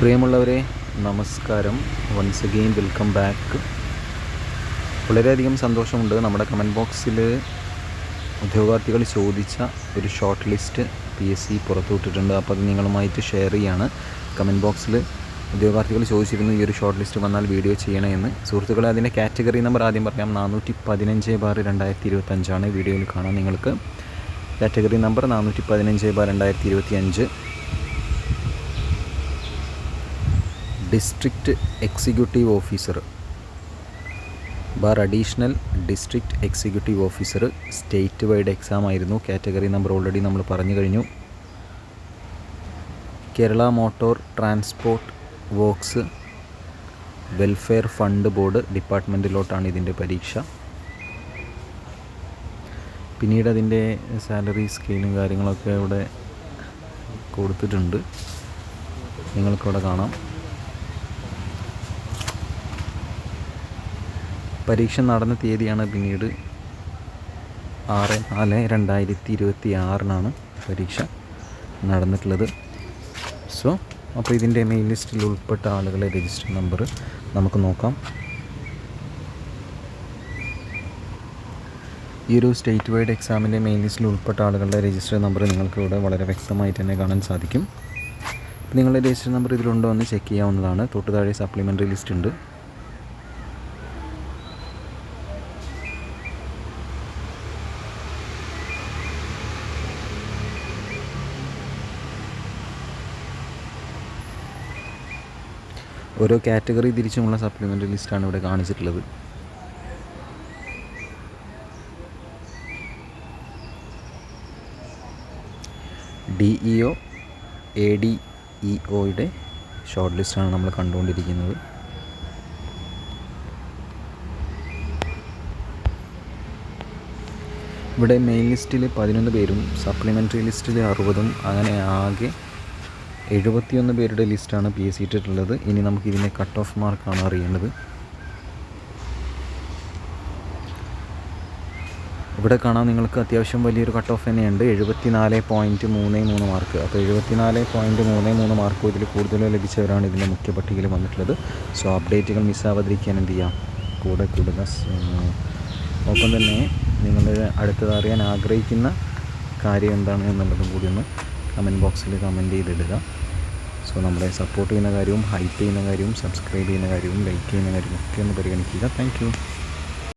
പ്രിയമുള്ളവരെ, നമസ്കാരം. Once again welcome back. വളരെയധികം സന്തോഷമുണ്ട്. നമ്മുടെ കമൻറ്റ് ബോക്സിൽ ഉദ്യോഗാർത്ഥികൾ ചോദിച്ച ഒരു ഷോർട്ട് ലിസ്റ്റ് PSC പുറത്തുവിട്ടിട്ടുണ്ട്. അപ്പോൾ അത് നിങ്ങളുമായിട്ട് ഷെയർ ചെയ്യാണ്. കമൻറ്റ് ബോക്സിൽ ഉദ്യോഗാർത്ഥികൾ ചോദിച്ചിരുന്നു ഈ ഒരു ഷോർട്ട് ലിസ്റ്റ് വന്നാൽ വീഡിയോ ചെയ്യണമെന്ന്. സുഹൃത്തുക്കളെ, അതിൻ്റെ കാറ്റഗറി നമ്പർ ആദ്യം പറയാം. 415/2025 വീഡിയോയിൽ കാണാം നിങ്ങൾക്ക്. Category number 415/2025. District executive officer additional district executive officer state wide exam ആയിരുന്നു. കാറ്റഗറി നമ്പർ ഓൾറെഡി നമ്മൾ പറഞ്ഞു കഴിഞ്ഞു. Kerala motor transport workers welfare fund board ഡിപ്പാർട്ട്മെൻറ്റിലോട്ടാണ് ഇതിൻ്റെ പരീക്ഷ. പിന്നീട് അതിൻ്റെ സാലറി സ്കെയിലും കാര്യങ്ങളൊക്കെ ഇവിടെ കൊടുത്തിട്ടുണ്ട്, നിങ്ങൾക്കിവിടെ കാണാം. പരീക്ഷ നടന്ന തീയതിയാണ് പിന്നീട് 6/4/2026 പരീക്ഷ നടന്നിട്ടുള്ളത്. അപ്പോൾ ഇതിൻ്റെ മെയിൻ ലിസ്റ്റിൽ ഉൾപ്പെട്ട ആളുകളെ രജിസ്റ്റർ നമ്പർ നമുക്ക് നോക്കാം. ഈ ഒരു സ്റ്റേറ്റ് വൈഡ് എക്സാമിൻ്റെ മെയിൻ ലിസ്റ്റിൽ ഉൾപ്പെട്ട ആളുകളുടെ രജിസ്റ്റർ നമ്പർ നിങ്ങൾക്ക് ഇവിടെ വളരെ വ്യക്തമായിട്ട് തന്നെ കാണാൻ സാധിക്കും. നിങ്ങളുടെ രജിസ്റ്റർ നമ്പർ ഇതിലുണ്ടോ എന്ന് ചെക്ക് ചെയ്യാവുന്നതാണ്. തൊട്ട് താഴെ സപ്ലിമെൻ്ററി ലിസ്റ്റ് ഉണ്ട്. ഓരോ കാറ്റഗറി തിരിച്ചുമുള്ള സപ്ലിമെൻ്ററി ലിസ്റ്റാണ് ഇവിടെ കാണിച്ചിട്ടുള്ളത്. DEO ADEOയുടെ ഷോർട്ട് ലിസ്റ്റാണ് നമ്മൾ കണ്ടുകൊണ്ടിരിക്കുന്നത്. ഇവിടെ മെയിൻ ലിസ്റ്റിൽ 11 പേരും സപ്ലിമെൻ്ററി ലിസ്റ്റിൽ 60, അങ്ങനെ ആകെ 71 പേരുടെ ലിസ്റ്റാണ് PSC ഇട്ടിട്ടുള്ളത്. ഇനി നമുക്ക് ഇതിൻ്റെ കട്ട് ഓഫ് മാർക്കാണ് അറിയേണ്ടത്. ഇവിടെ കാണാം നിങ്ങൾക്ക് അത്യാവശ്യം വലിയൊരു കട്ട് ഓഫ് തന്നെയുണ്ട്. 74.33 മാർക്ക്. അപ്പോൾ 74.33 മാർക്കോ ഇതിൽ കൂടുതലോ ലഭിച്ചവരാണ് ഇതിൻ്റെ മുഖ്യ പട്ടികയിൽ വന്നിട്ടുള്ളത്. സോ അപ്ഡേറ്റുകൾ മിസ്സാവാതിരിക്കാൻ എന്ത് ചെയ്യാം, കൂടെ കൂടുക. ഒപ്പം തന്നെ നിങ്ങൾ അടുത്തത് അറിയാൻ ആഗ്രഹിക്കുന്ന കാര്യം എന്താണ് എന്നുള്ളതും കൂടി ഒന്ന് കമൻറ്റ് ബോക്സിൽ കമൻറ്റ് ചെയ്തിടുക. സോ നമ്മളെ സപ്പോർട്ട് ചെയ്യുന്ന കാര്യവും ഹൈപ്പ് ചെയ്യുന്ന കാര്യവും സബ്സ്ക്രൈബ് ചെയ്യുന്ന കാര്യവും ലൈക്ക് ചെയ്യുന്ന കാര്യവും ഒക്കെ ഒന്ന് പരിഗണിക്കുക. Thank you.